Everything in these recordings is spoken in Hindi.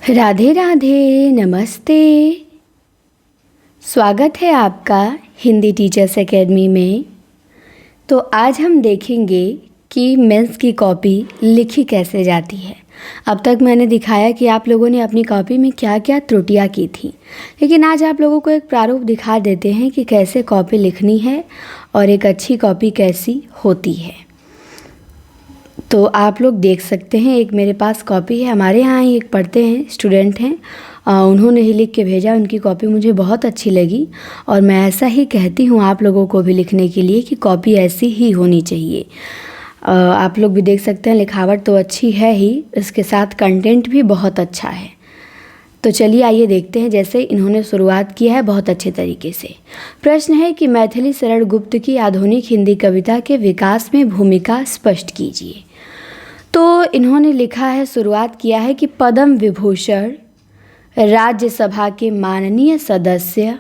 राधे राधे, नमस्ते। स्वागत है आपका हिंदी टीचर्स एकेडमी में। तो आज हम देखेंगे कि मेंस की कॉपी लिखी कैसे जाती है। अब तक मैंने दिखाया कि आप लोगों ने अपनी कॉपी में क्या क्या त्रुटियां की थी, लेकिन आज आप लोगों को एक प्रारूप दिखा देते हैं कि कैसे कॉपी लिखनी है और एक अच्छी कॉपी कैसी होती है। तो आप लोग देख सकते हैं, एक मेरे पास कॉपी है। हमारे यहाँ ही एक पढ़ते हैं, स्टूडेंट हैं, उन्होंने ही लिख के भेजा। उनकी कॉपी मुझे बहुत अच्छी लगी और मैं ऐसा ही कहती हूँ आप लोगों को भी लिखने के लिए कि कॉपी ऐसी ही होनी चाहिए। आप लोग भी देख सकते हैं, लिखावट तो अच्छी है ही, इसके साथ कंटेंट भी बहुत अच्छा है। तो चलिए आइए देखते हैं जैसे इन्होंने शुरुआत किया है बहुत अच्छे तरीके से। प्रश्न है कि मैथिली शरण गुप्त की आधुनिक हिंदी कविता के विकास में भूमिका स्पष्ट कीजिए। तो इन्होंने लिखा है, शुरुआत किया है कि पद्म विभूषण राज्यसभा के माननीय सदस्य,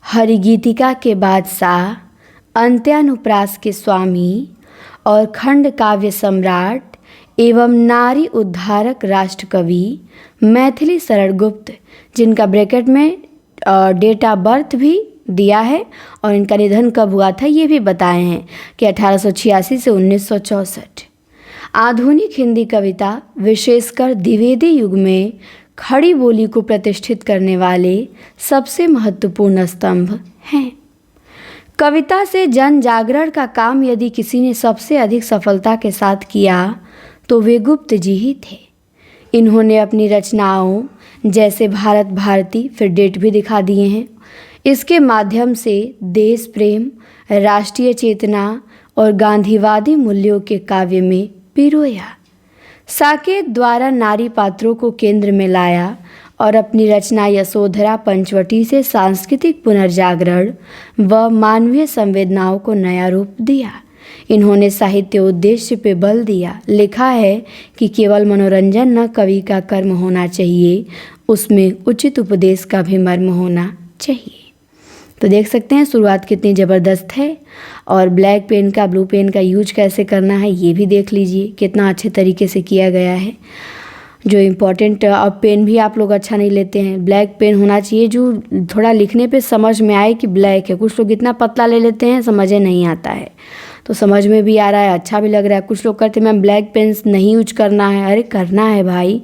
हरिगीतिका के बादशाह, अंत्यानुप्रास के स्वामी और खंड काव्य सम्राट एवं नारी उद्धारक राष्ट्रकवि मैथिली शरण गुप्त, जिनका ब्रैकेट में डेट ऑफ बर्थ भी दिया है और इनका निधन कब हुआ था ये भी बताए हैं कि 1886 से 1964। आधुनिक हिंदी कविता विशेषकर द्विवेदी युग में खड़ी बोली को प्रतिष्ठित करने वाले सबसे महत्वपूर्ण स्तंभ हैं। कविता से जन जागरण का काम यदि किसी ने सबसे अधिक सफलता के साथ किया तो वे गुप्त जी ही थे। इन्होंने अपनी रचनाओं जैसे भारत भारती, फिर डेट भी दिखा दिए हैं, इसके माध्यम से देश प्रेम, राष्ट्रीय चेतना और गांधीवादी मूल्यों के काव्य में पिरोया। साकेत द्वारा नारी पात्रों को केंद्र में लाया और अपनी रचना यशोधरा पंचवटी से सांस्कृतिक पुनर्जागरण व मानवीय संवेदनाओं को नया रूप दिया। इन्होंने साहित्य उद्देश्य पे बल दिया। लिखा है कि केवल मनोरंजन न कवि का कर्म होना चाहिए, उसमें उचित उपदेश का भी मर्म होना चाहिए। तो देख सकते हैं शुरुआत कितनी ज़बरदस्त है और ब्लैक पेन का, ब्लू पेन का यूज कैसे करना है ये भी देख लीजिए, कितना अच्छे तरीके से किया गया है। जो इम्पोर्टेंट, अब पेन भी आप लोग अच्छा नहीं लेते हैं, ब्लैक पेन होना चाहिए जो थोड़ा लिखने पे समझ में आए कि ब्लैक है। कुछ लोग इतना पतला ले लेते हैं समझ नहीं आता है, तो समझ में भी आ रहा है, अच्छा भी लग रहा है। कुछ लोग कहते हैं मैम ब्लैक पेन नहीं यूज करना है। अरे करना है भाई,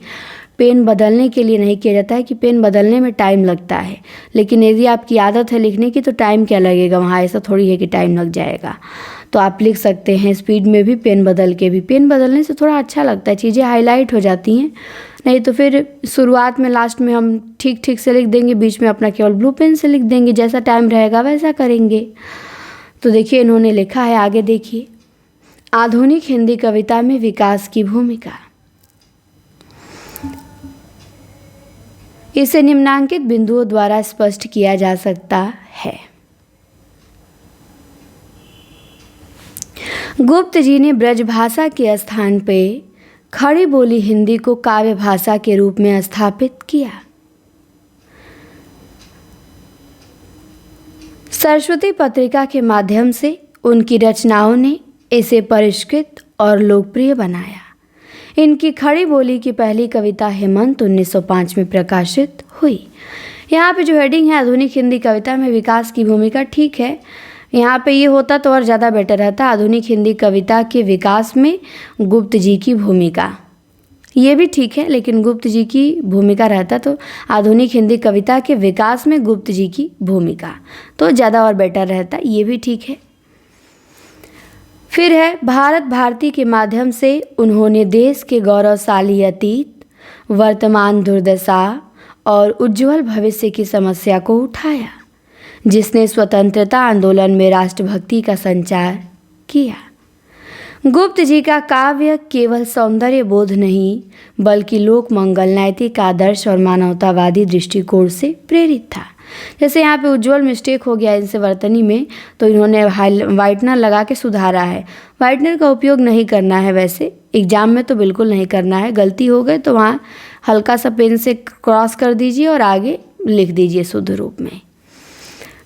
पेन बदलने के लिए नहीं किया जाता है कि पेन बदलने में टाइम लगता है, लेकिन यदि आपकी आदत है लिखने की तो टाइम क्या लगेगा वहाँ, ऐसा थोड़ी है कि टाइम लग जाएगा। तो आप लिख सकते हैं स्पीड में भी, पेन बदल के भी। पेन बदलने से थोड़ा अच्छा लगता है, चीज़ें हाईलाइट हो जाती हैं। नहीं तो फिर शुरुआत में लास्ट में हम ठीक ठीक से लिख देंगे, बीच में अपना केवल ब्लू पेन से लिख देंगे, जैसा टाइम रहेगा वैसा करेंगे। तो देखिए इन्होंने लिखा है, आगे देखिए, आधुनिक हिंदी कविता में विकास की भूमिका। इसे निम्नांकित बिंदुओं द्वारा स्पष्ट किया जा सकता है। गुप्त जी ने ब्रज भाषा के स्थान पे खड़ी बोली हिंदी को काव्य भाषा के रूप में स्थापित किया। सरस्वती पत्रिका के माध्यम से उनकी रचनाओं ने इसे परिष्कृत और लोकप्रिय बनाया। इनकी खड़ी बोली की पहली कविता हेमंत 1905 में प्रकाशित हुई। यहाँ पे जो हेडिंग है आधुनिक हिंदी कविता में विकास की भूमिका, ठीक है, यहाँ पे ये होता तो और ज़्यादा बेटर रहता, आधुनिक हिंदी कविता के विकास में गुप्त जी की भूमिका, ये भी ठीक है, लेकिन गुप्त जी की भूमिका रहता तो आधुनिक हिंदी कविता के विकास में गुप्त जी की भूमिका तो ज़्यादा और बेटर रहता, ये भी ठीक है। फिर है भारत भारती के माध्यम से उन्होंने देश के गौरवशाली अतीत, वर्तमान दुर्दशा और उज्जवल भविष्य की समस्या को उठाया, जिसने स्वतंत्रता आंदोलन में राष्ट्रभक्ति का संचार किया। गुप्त जी का काव्य केवल सौंदर्य बोध नहीं बल्कि लोक मंगल, नैतिक आदर्श और मानवतावादी दृष्टिकोण से प्रेरित था। जैसे यहाँ पे उज्जवल मिस्टेक हो गया इनसे वर्तनी में, तो इन्होंने वाइटनर लगा के सुधारा है। वाइटनर का उपयोग नहीं करना है, वैसे एग्जाम में तो बिल्कुल नहीं करना है। गलती हो गई तो वहाँ हल्का सा पेन से क्रॉस कर दीजिए और आगे लिख दीजिए शुद्ध रूप में।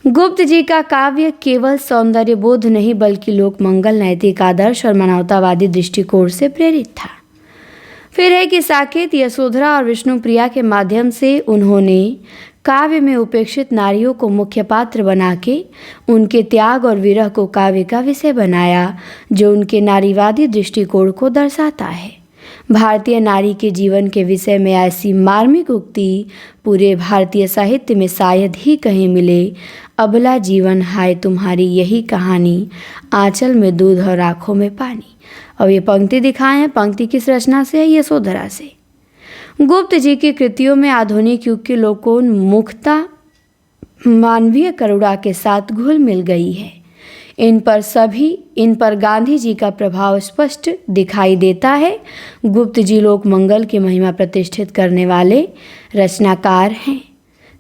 गुप्त जी का काव्य केवल सौंदर्य बोध नहीं बल्कि लोक मंगल, नैतिक आदर्श और मानवतावादी दृष्टिकोण से प्रेरित था। फिर है कि साकेत, यशोधरा और विष्णुप्रिया के माध्यम से उन्होंने काव्य में उपेक्षित नारियों को मुख्य पात्र बना के उनके त्याग और विरह को काव्य का विषय बनाया, जो उनके नारीवादी दृष्टिकोण को दर्शाता है। भारतीय नारी के जीवन के विषय में ऐसी मार्मिक उक्ति पूरे भारतीय साहित्य में शायद ही कहीं मिले। अबला जीवन हाय तुम्हारी यही कहानी, आंचल में दूध और आँखों में पानी। अब ये पंक्ति दिखाए हैं, पंक्ति किस रचना से है? यशोधरा से। गुप्त जी की कृतियों में आधुनिक युग की लोकोन्मुखता मानवीय करुणा के साथ घुल मिल गई है। इन पर गांधी जी का प्रभाव स्पष्ट दिखाई देता है। गुप्त जी लोक मंगल की महिमा प्रतिष्ठित करने वाले रचनाकार हैं।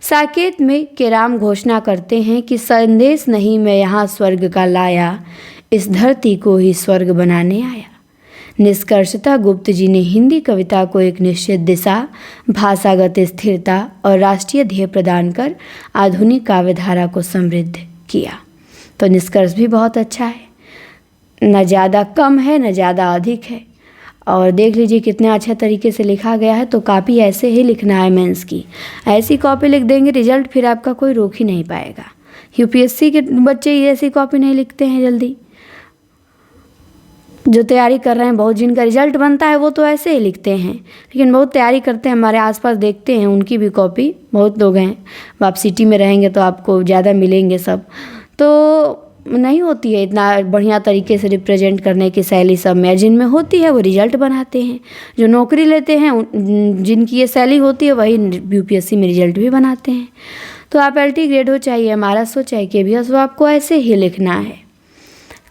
साकेत में केराम घोषणा करते हैं कि संदेश नहीं मैं यहाँ स्वर्ग का लाया, इस धरती को ही स्वर्ग बनाने आया। निष्कर्षतः गुप्त जी ने हिंदी कविता को एक निश्चित दिशा, भाषागत स्थिरता और राष्ट्रीय ध्येय प्रदान कर आधुनिक काव्यधारा को समृद्ध किया। तो निष्कर्ष भी बहुत अच्छा है, न ज़्यादा कम है न ज़्यादा अधिक है। और देख लीजिए कितने अच्छे तरीके से लिखा गया है। तो कॉपी ऐसे ही लिखना है मेंस की, ऐसी कॉपी लिख देंगे रिजल्ट फिर आपका कोई रोक ही नहीं पाएगा। यूपीएससी के बच्चे ये ऐसी कॉपी नहीं लिखते हैं जल्दी, जो तैयारी कर रहे हैं बहुत, जिनका रिजल्ट बनता है वो तो ऐसे ही लिखते हैं, लेकिन बहुत तैयारी करते हैं हमारे आसपास देखते हैं उनकी भी कॉपी बहुत लोग हैं। आप सिटी में रहेंगे तो आपको ज़्यादा मिलेंगे सब, तो नहीं होती है इतना बढ़िया तरीके से रिप्रेजेंट करने की शैली सब में। जिनमें होती है वो रिजल्ट बनाते हैं, जो नौकरी लेते हैं जिनकी ये शैली होती है वही यूपीएससी में रिजल्ट भी बनाते हैं। तो आप एलटी ग्रेड हो चाहे एमआरएस हो चाहे केबीएस हो, आपको ऐसे ही लिखना है,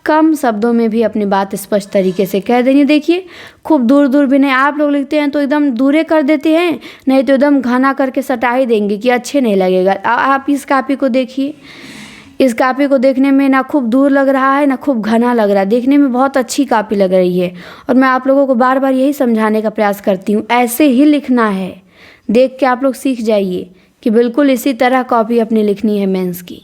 कम शब्दों में भी अपनी बात स्पष्ट तरीके से कह देनी। देखिए खूब दूर दूर भी नहीं, आप लोग लिखते हैं तो एकदम दूरे कर देते हैं, नहीं तो एकदम घना करके सटा ही देंगे कि अच्छे नहीं लगेगा। आप इस कॉपी को देखिए, इस कॉपी को देखने में ना खूब दूर लग रहा है ना खूब घना लग रहा है, देखने में बहुत अच्छी कॉपी लग रही है। और मैं आप लोगों को बार बार यही समझाने का प्रयास करती हूँ, ऐसे ही लिखना है। देख के आप लोग सीख जाइए कि बिल्कुल इसी तरह कॉपी अपनी लिखनी है मेंस की।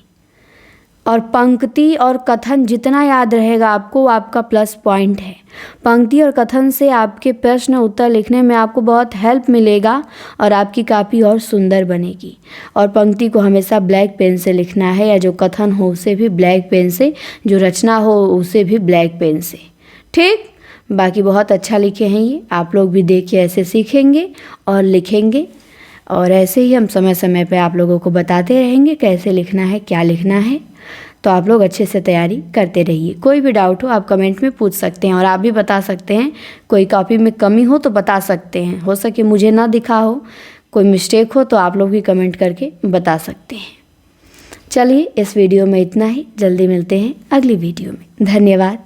और पंक्ति और कथन जितना याद रहेगा आपको, आपका प्लस पॉइंट है। पंक्ति और कथन से आपके प्रश्न उत्तर लिखने में आपको बहुत हेल्प मिलेगा और आपकी कॉपी और सुंदर बनेगी। और पंक्ति को हमेशा ब्लैक पेन से लिखना है, या जो कथन हो उसे भी ब्लैक पेन से, जो रचना हो उसे भी ब्लैक पेन से। ठीक, बाकी बहुत अच्छा लिखे हैं ये, आप लोग भी देखिए ऐसे सीखेंगे और लिखेंगे। और ऐसे ही हम समय समय पर आप लोगों को बताते रहेंगे कैसे लिखना है, क्या लिखना है। तो आप लोग अच्छे से तैयारी करते रहिए। कोई भी डाउट हो आप कमेंट में पूछ सकते हैं, और आप भी बता सकते हैं कोई कॉपी में कमी हो तो बता सकते हैं। हो सके मुझे ना दिखा हो, कोई मिस्टेक हो तो आप लोग भी कमेंट करके बता सकते हैं। चलिए इस वीडियो में इतना ही, जल्दी मिलते हैं अगली वीडियो में। धन्यवाद।